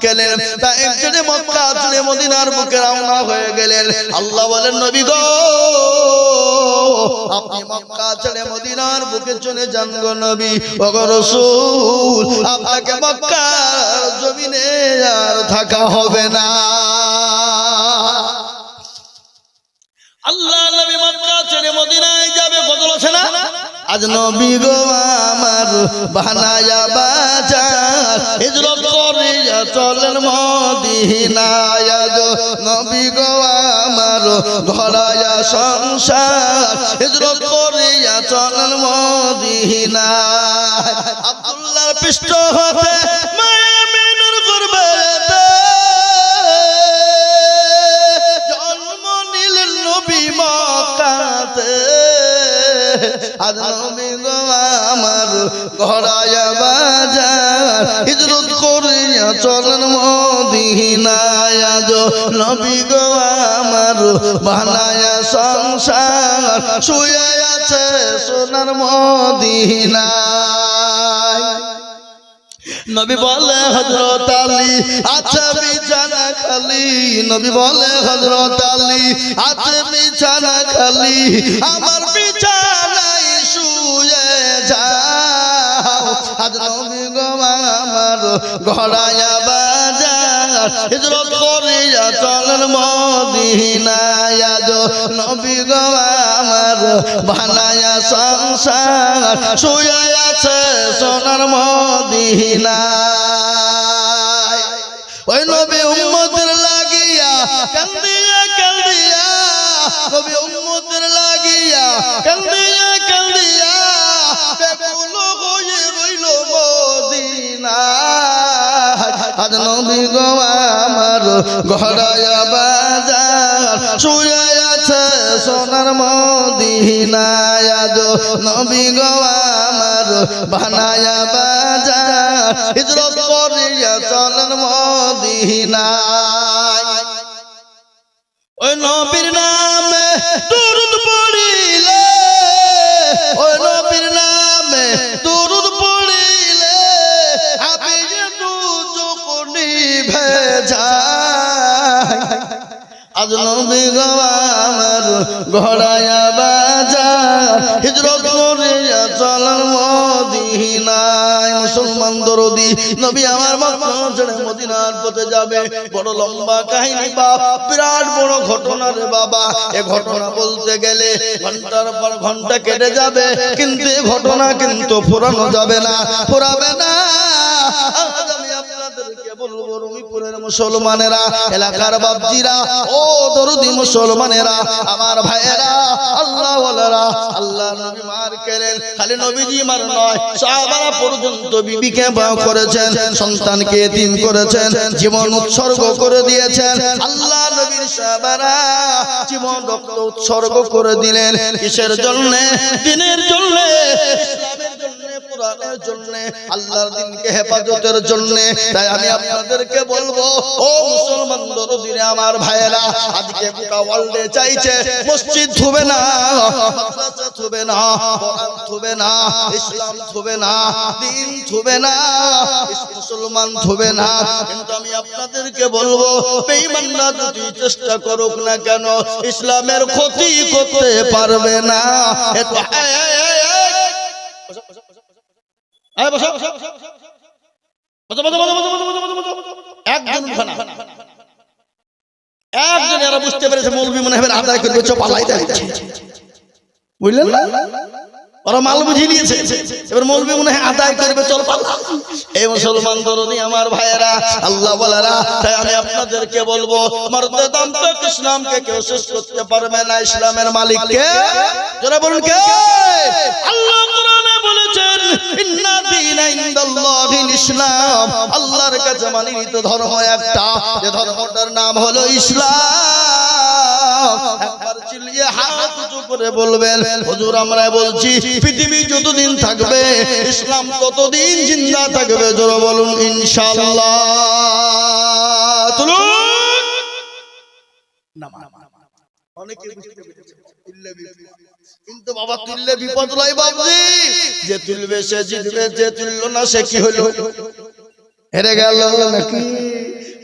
খেলেন, তাইফ ছেড়ে মক্কা ছেড়ে মদিনার বুকে রওনা হয়ে গেলেন। আল্লাহ বলেন নবী গো আপনি মক্কা ছেড়ে মদিনার বুকে চলে যান গো নবী। ওগো রাসূল আপনাকে মক্কার জমিনে আর থাকা হবে না। আল্লাহ নবী মক্কা ছেড়ে মদিনায় যাবে, গজল আছে না? আজ নবী গো আমার বানায়া বাজার হিজরত করিয়া চলেন মদিনায়। আজ নবী গো আমার ঘরায়া সংসার হিজরত করিয়া চলেন মদিনায়। আব্দুল্লাহর পৃষ্ঠ হতে মায়া মিনুর গুরবাতে জন্ম নিলেন নবী মক্কাতে। আজ নবী গো আমার ঘরায়া বাজার হিজরত করিয়া চলেন মদিনায়। আজ নবী গো আমার বানায়া সংসার শুয়ে আছে সোনার মদিনায়। নবী বলে হযরত আলী আছে বিছানা খালি, নবী বলে হযরত আলী আছে বিছানা খালি, আমার বিছানায় শুয়ে যাও। আজ নবী গো আমার ঘরায়া বাজার হিজরত করিয়া চলেন মদিনায়। আজ নবী গো আমার বানায়া সংসার শুয়ে আছে সোনার মদিনায়। ওই নবী উম্মতের লাগিয়া কান্দিয়া কান্দিয়া, নবী উম্মতের লাগিয়া কান্দিয়া কান্দিয়া বেকুল হয়ে রইল মদিনায়। আজ নবী গো আমার ঘরায়া বাজার শুয়ে আছে সোনার মদিনায়। আজ নবী গো আমার বানায়া বাজার হিজরত করিয়া চলেন মদিনায়। ওই নবীর নামে দুরূদ পড়িলে, ওই নবীর নামে দুরূদ পড়িলে হাবিবে দুচোখ নিভে যায়। আজ নবী গো আমার ঘরায়া বাজার হিজরত করিয়া চলেন মদিনায়। মুসলমান দরদি নবী আমার মক্কা ছেড়ে মদিনার পথে যাবে। বড় লম্বা কাহিনী বাপ, বিরাট বড় ঘটনা রে বাবা। এ ঘটনা বলতে গেলে ঘন্টার পর ঘন্টা কেটে যাবে, কিন্তু এ ঘটনা কিন্তু ফুরানো যাবে না, ফুরাবে না। আজ আমি আপনাদেরকে বলবো রুমিপুরের মুসলমানেরা, এলাকার বাপজিরা, ও দরদি মুসলমানেরা, আমার ভাইয়েরা, আল্লাহ ওয়ালারা, আল্লাহ নবী মার খেলেন। খালি নবীজি মার নয়, সাহাবারা পর্যন্ত বিবিকে বিবাহ করেছেন, সন্তানকে এতিম করেছেন, জীবন উৎসর্গ করে দিয়েছেন। আল্লাহ নবীর সাহাবারা জীবন রক্ত উৎসর্গ করে দিলেন। কিসের জন্য? দিনের জন্য, ইসলামের জন্য, কোরআনের জন্য, আল্লাহর দ্বীনকে হেফাজতের জন্য। তাই আমি আপনাদেরকে বলবো, ও মুসলমান দরদিরা আমার ভাইয়েরা, আজকে গোটা ওয়ার্ল্ডে চাইছে মসজিদ থুবে না, মাদ্রাসা থুবে না, কোরআন থুবে না, ইসলাম থুবে না, দ্বীন থুবে না, মুসলমান থুবে না। কিন্তু আমি আপনাদেরকে বলবো, বেঈমানরা যদি চেষ্টা করুক না কেন, ইসলামের ক্ষতি করতে পারবে না। একজন এরা বুঝতে পেরেছে মৌলবি মনে হবে আদায় করবে, পালাই যাচ্ছে, বুঝলেন না? ওরা মাল বুঝিয়ে নিয়েছে, এবার মৌলবি মনে হয় আদায় করবে, চল পালা। এই মুসলমান দরদি আমার ভাইয়েরা, আল্লাহ ওয়ালারা, তাই আমি আপনাদেরকে বলবো, মর্দে দম তক ইসলামকে কেউ শেষ করতে পারবে না। ইসলামের মালিক কে? যারা বলুন কে? আল্লাহ কোরআনে বলেছেন, ইন্না দীনা ইনদাল্লাহিল ইসলাম। আল্লাহর কাছে মানিত ধর্ম একটা, যে ধর্মটার নাম হলো ইসলাম। একবার চিল্লিয়ে হাত উঁচু করে বলবেন, হুজুর আমরা বলছি পৃথিবী যতদিন থাকবে ইসলাম ততদিন জিন্দা থাকবে। জোরে বলুন ইনশাআল্লাহ। তুলুন অনেকে বুঝতে পেরেছে কিন্তু বাবা তুললে বিপদ লয় বাবজি। যে তুলবে সে জিতবে, যে তুললো না সে কি হলো? হেরে গেল নাকি?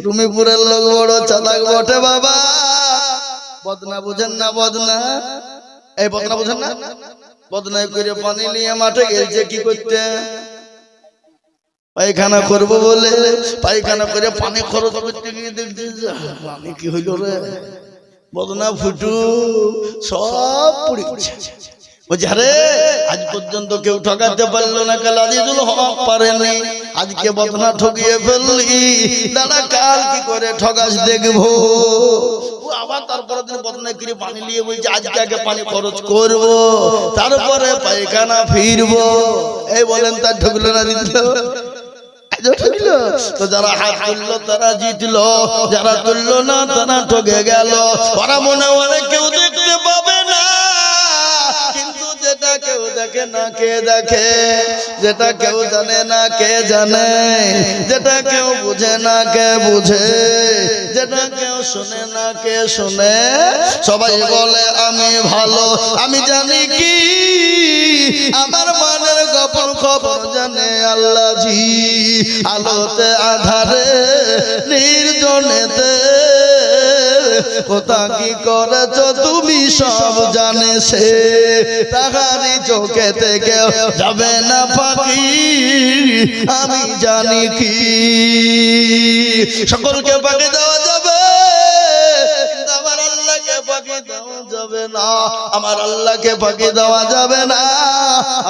রুমিপুরের লোক বড় চালাক বটে বাবা। বদনা বুঝেন না? বদনা, এই বদনা বুঝেন না? বদনায় করে পানি নিয়ে মাঠে গেছে কি করতে? পায়খানা করবো বলে পায়খানা করে পানি খরচ করতে গিয়ে দেখছি পানি কি হইল রে, বদনা ফুটু সব পুড়ে গেছে। বলছি আরে আজ পর্যন্ত কেউ ঠকাতে পারলো না, কাল আজিজুল হক পারেনি, আজকে বদনা ঠকিয়ে ফেললি, দাদা কাল কি করে ঠকাস দেখবো। আবার তারপরে দিন বদনা করে পানি নিয়ে বলছে আজকে আগে পানি খরচ করবো, তারপরে পায়খানা ফিরবো। এই বলেন তার ঠকলো না জিতলো? তো যারা হাত তুললো তারা জিতলো, যারা তুললো না তারা ঠকে গেল। ওরা মনে মনে কেউ দেখতে পাবে না, কিন্তু যেটা কেউ দেখে না কে দেখে, যেটা কেউ জানে না কে জানে, যেটা কেউ বুঝে না কে বুঝে, যেটা কেউ শুনে না কে শুনে। সবাই বলে আমি ভালো, আমি জানি কি আমার মনের গোপন খবর জানে আল্লাহ জি। আলোতে আধারে নির্জনেতে কোথা কি করেছ তুমি সব জানে সে, তাহারি চোখে থেকে যাবে না ফাঁকি, আমি জানি কি। সকলকে ফাঁকি দেওয়া যাবে, আমার আল্লাহকে ফাঁকি দেওয়া যাবে না, আমার আল্লাহকে ফাঁকি দেওয়া যাবে না।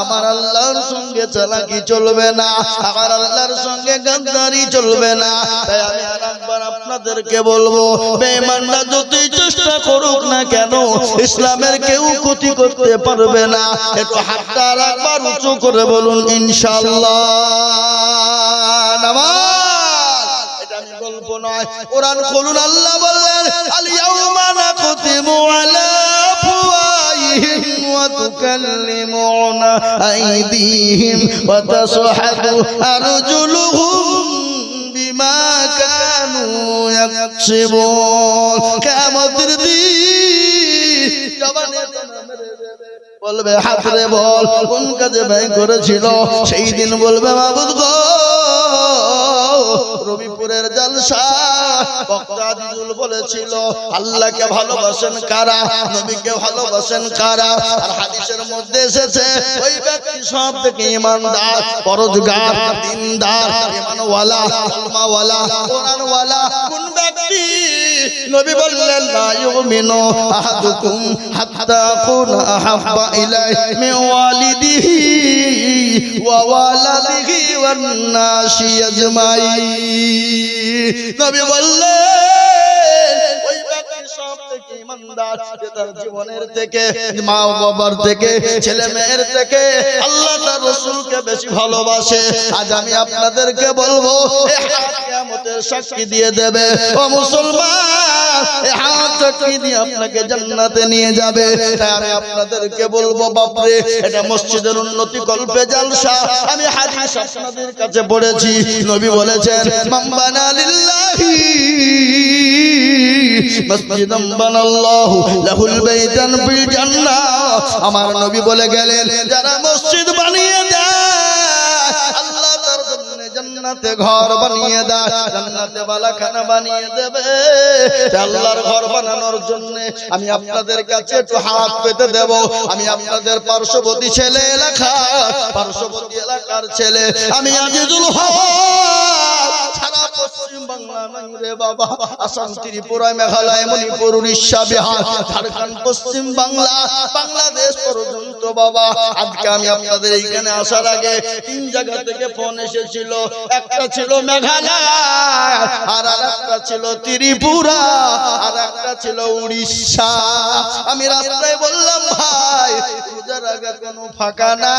আমার আল্লাহর সঙ্গে চালাকি চলবে না, আমার আল্লাহর সঙ্গে গাদ্দারি চলবে না। তাই আমি আরেকবার আপনাদেরকে বলবো, বেঈমানরা যতই চেষ্টা করুক না কেন ইসলামের কেউ ক্ষতি করতে পারবে না। একটু হাতটা আরেকবার উঁচু করে বলুন ইনশাআল্লাহ। নামাজ এটা আমি গল্প নয়, কোরআন খুলুন। আল্লাহ বললেন আল ইয়াউমা নাখতিমু আলা আফওয়াহিহিম ওয়া তুকাল্লিমুনা আইদিহিম ওয়া তাশহাদু আরজুলুহুম বিমা কানু ইয়াকসিবুন। কিয়ামতের দিন জবানে বলবে হাত রে বল কোন কাজে ব্যয় করেছিল, সেই দিন বলবে মাবুদ গো রবিপুরের জলসা বক্তা আজিজুল বলেছিল আল্লাহকে ভালোবাসেন কারা, নবীকে ভালোবাসেন কারা। আর হাদিসের মধ্যে এসেছে ওই ব্যক্তি সব থেকে ঈমানদার, পরহেজগার, দিনদার, ঈমানওয়ালা, কালমাওয়ালা, কোরআনওয়ালা। কোন ব্যক্তি? নবী বললেন লা ইউমিনু আহাদুকুম হাত্তা আকুনা আহাব্বা ইলাইহি মিন ওয়ালিদিহি ওয়া ওয়ালাদিহি ওয়ান নাসি আজমাইন। নবী বললেন ওই ব্যক্তি সব থেকে ঈমানদার যে তার জীবনের থেকে, মা বাবার থেকে, ছেলে মেয়ের থেকে আল্লাহ তার রাসূলকে বেশি ভালোবাসে। আজ আমি আপনাদেরকে বলবো এই হাত কিয়ামতের সাক্ষী দিয়ে দেবে। ও মুসলমান, এই হাত সাক্ষী দিয়ে আপনাকে জান্নাতে নিয়ে যাবে। তাই আমি আপনাদেরকে বলবো বাপরে এটা মসজিদের উন্নতি কল্পে জলসা। আমি হাদিস আপনাদের কাছে পড়েছি, নবী বলেছেন মান বানা লিল্লাহি মসজিদান বানাল্লাহু লাহুল বাইতান ফিল জান্নাহ। আমার নবী বলে গেলেন যারা মসজিদ বানিয়ে দেয় আল্লাহ তার জন্য জান্নাতে ঘর বানিয়ে দেয়, জান্নাতে বালাখানা বানিয়ে দেবে। আল্লাহর ঘর বানানোর জন্য আমি আপনাদের কাছে একটু হাত পেতে দেব। আমি আপনাদের পার্শ্ববর্তী ছেলে এলাকা, পার্শ্ববর্তী এলাকার ছেলে আমি আজিজুল হক। সারা পশ্চিম বাংলা নাই রে বাবা, আসাম, ত্রিপুরা, মেঘালয়, মণিপুর, উড়িষ্যা, বিহার, ঝাড়খণ্ড, পশ্চিম বাংলা, বাংলাদেশ পর্যন্ত বাবা। আজকে আমি আপনাদের এইখানে আসার আগে 3 জায়গা থেকে ফোন এসেছিল। একটা ছিল মেঘালয়, আর একটা ছিল ত্রিপুরা, আর একটা ছিল উড়িষ্যা। আমি রাস্তায় বললাম ভাই রোজার আগে কোনো ফাঁকা না,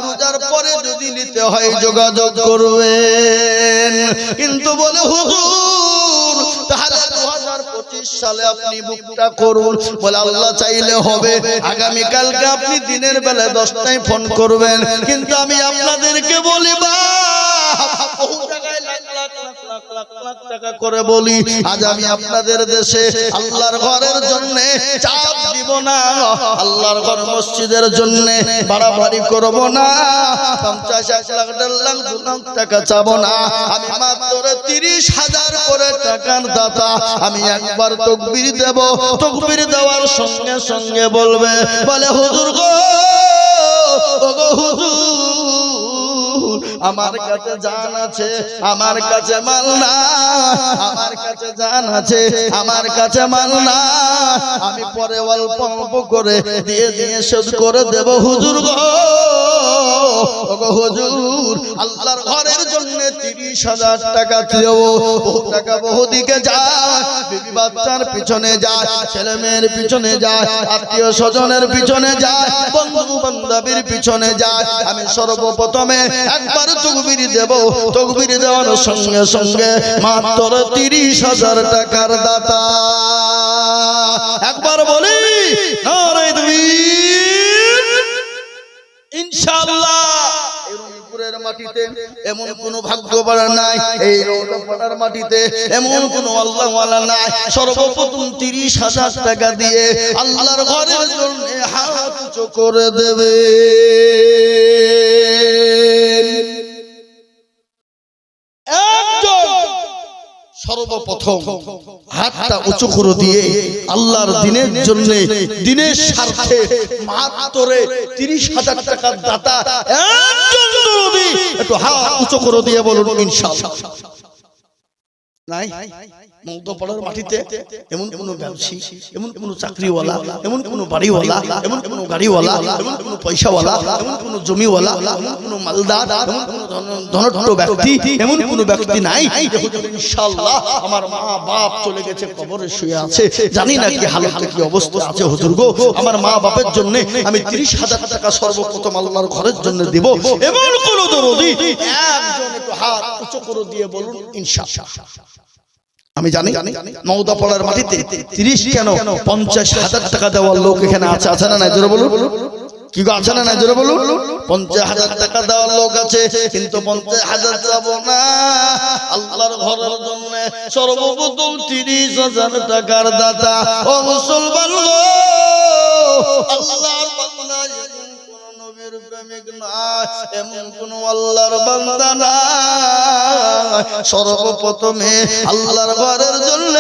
রোজার পরে যদি নিতে হয় যোগাযোগ করবেন। কিন্তু বলে হুজুর তাহলে 2025 সালে আপনি বুকটা করুন। বলে আল্লাহ চাইলে হবে, আগামী কালকে আপনি দিনের বেলা 10টায় ফোন করবেন। কিন্তু আমি আপনাদেরকে বলি বহু জায়গায় লাখ টাকা করে বলি, আজ আমি আপনাদের দেশে আল্লাহর ঘরের জন্য চাপ দিব না, আল্লাহর ঘর মসজিদের জন্য বাড়াবাড়ি করব না, 50, 1 লাখ, 1.5 লাখ, 2 লাখ টাকা চাবো না। আমি মাত্র 30,000 টাকার দাতা। আমি একবার তাকবীর দেব, তাকবীর দেওয়ার সঙ্গে সঙ্গে বলবে, বলে হুজুর গো, ওগো হুজুর, আমার কাছে জান আছে, আমার কাছে মাল না, আমার কাছে জান আছে, আমার কাছে মাল না, আমি পরে অল্প অল্প করে দিয়ে দিয়ে শোধ করে দেব হুজুর গো, ওগো হুজুর, আল্লাহর ঘরের জন্য 30,000 টাকা দেব। বহু টাকা বহুদিকে যায়, বিবি বাচ্চার পিছনে যায়, ছেলে মেয়ের পিছনে যায়, আত্মীয় স্বজনের পিছনে যায়, বন্ধু বান্ধবের পিছনে যায়। আমি সর্বপ্রথমে একবার তাকবীর দেব, তাকবীর দেওয়ার সঙ্গে সঙ্গে মাত্র 30,000 টাকার দাতা। একবার বলি নারে তাকবীর। ইনশাআল্লাহ এই রংপুরের মাটিতে এমন কোন ভাগ্যবান নাই, এই রংপুরের মাটিতে এমন কোন আল্লাহওয়ালা নাই সর্বপ্রথম 30,000 টাকা দিয়ে আল্লাহর ঘরের জন্য হাত উঁচু করে দেবে। সর্বপ্রথম হাতটা উঁচু করে দিয়ে আল্লাহর দ্বীনের জন্য, দ্বীনের স্বার্থে মাত্র 30,000 টাকার দাতা একজন দরদি একটু হাত উঁচু করে দিয়ে বলুন ইনশাআল্লাহ। নাই মধ্যপাড়ার মাটিতে এমন কোন ব্যবসায়ী, এমন কোন চাকরিওয়ালা, এমন কোন বাড়িওয়ালা, এমন কোন গাড়িওয়ালা, এমন কোন পয়সাওয়ালা, এমন কোন জমিওয়ালা, এমন কোন মালদার, এমন কোন ধনঢ্য ব্যক্তি, এমন কোন ব্যক্তি নাই ইনশাআল্লাহ আমার মা বাপ চলে গেছে, কবরে শুয়ে আছে, জানি না কি হালতে কি অবস্থা আছে, হুজুর গো আমার মা বাপের জন্য আমি 30,000 টাকা সর্বপ্রথম আল্লাহর ঘরের জন্য দেব। এমন কোন দরদি একজন একটু হাত উঁচু করে দিয়ে বলুন ইনশাআল্লাহ। আমি জানি নওদাপাড়ার মাটিতে 30 কেন 50,000 টাকা দেওয়ার লোক এখানে আছে, আছে না নাই জোরে বলুন, কি গো আছে না নাই জোরে বলুন। 50,000 টাকা দেওয়ার লোক আছে, কিন্তু 50,000 যাব না, আল্লাহর ঘরের জন্য সর্বপ্রথম 30,000 টাকার দাতা। ও মুসলমান গো, আল্লাহর বান্দা নবীর প্রেমিক না, এমন কোন আল্লাহর বান্দা না, সর্বপ্রথমে আল্লাহর ঘরের জন্য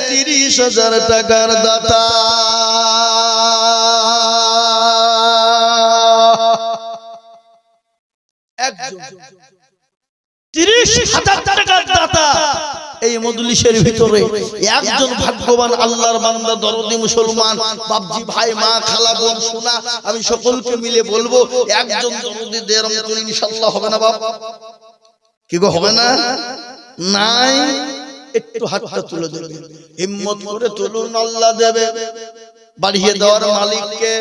30,000 টাকার দাতা। একজন 30,000 টাকার দাতা এই মজলিসের ভিতরে একজন ভাগ্যবান আল্লাহর বান্দা দরদি মুসলমান বাপজি ভাই মা খালা বোন সোনা আমি সকলকে মিলে বলবো একজন দরদি দেরম করে ইনশাআল্লাহ হবে না বাপ? কি গো হবে না? নাই একটু হাতটা তুলে দেবে, হিম্মত করে তুলুন, আল্লাহ দেবে। বাড়িয়ে দেওয়ার মালিক কে?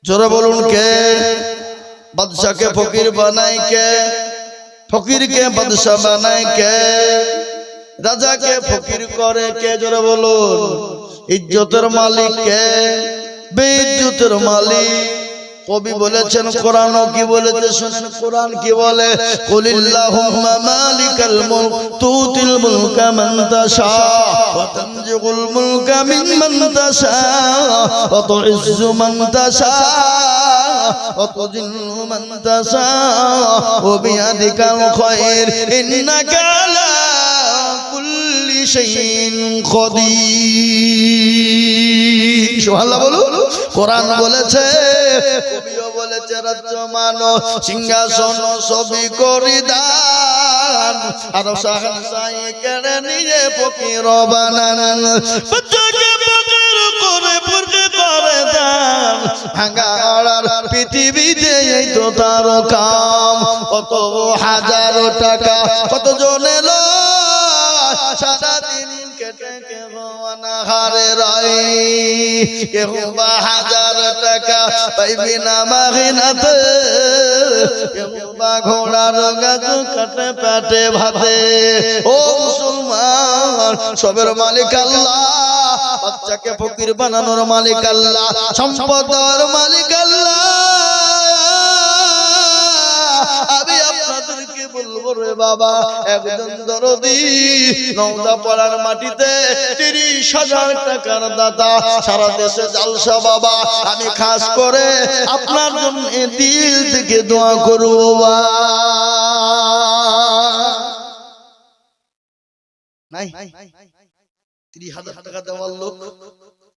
জোরে বলুন কে? বাদশাকে ফকির বানায় কে? ফকিরকে বাদশা বানায় কে? রাজাকে ফকির করে কে? জোরে বলুন। ইজ্জতের মালিক কে? বেইজ্জতের মালিক। কবি বলেছেন, কোরআন কি বলেছে শুনেন, কোরআন কি বলে, কুলিল্লাহুম্মা মালিকাল মুলক তুতিল মুলকা মান তাশা ওয়া তানজিউল মুলকা মিম্মান তাশা ওয়া তুইজ্জু মান তাশা ওয়া তুযিল্লু মান তাশা ওয়া বিয়াদিকাল খায়র ইন্নাকা আলা কুল্লি শাইইন কাদির। সুবহানাল্লাহ বলুন। কোরআন বলেছে, কবিও বলেছে, রাজ্য মানো সিংহাসন সবই করি দান, আর শাহনশাহী কেড়ে নিয়ে ফকির বানান, বাচ্চাকে ফকির করে ফকির করে দান, ভাঙা গড়ার পৃথিবীতে এই তো তার কাম। কত হাজার টাকা কত জনে সারাদিন কেটে কেহ অনাহারে রয়, কেহ বা হাজার টাকা পাইবি না মাগিনাতে, কেহ বা ঘোড়ার গাছ কাটে পেটে ভাতে। ও মুসলমান, সবের মালিক আল্লাহ, বাচ্চাকে ফকির বানানোর মালিক আল্লাহ, সম্পদের মালিক আল্লাহ। আমি আপনাদেরকে বলবো রে বাবা, একজন দরদি নওদাপাড়ার মাটিতে 30,000 টাকার দাতা, সারা দেশে জালসা বাবা। আমি খাস করে আপনার জন্য দিল থেকে দোয়া করব বাবা। নাই 30,000 টাকা দেওয়ার লোক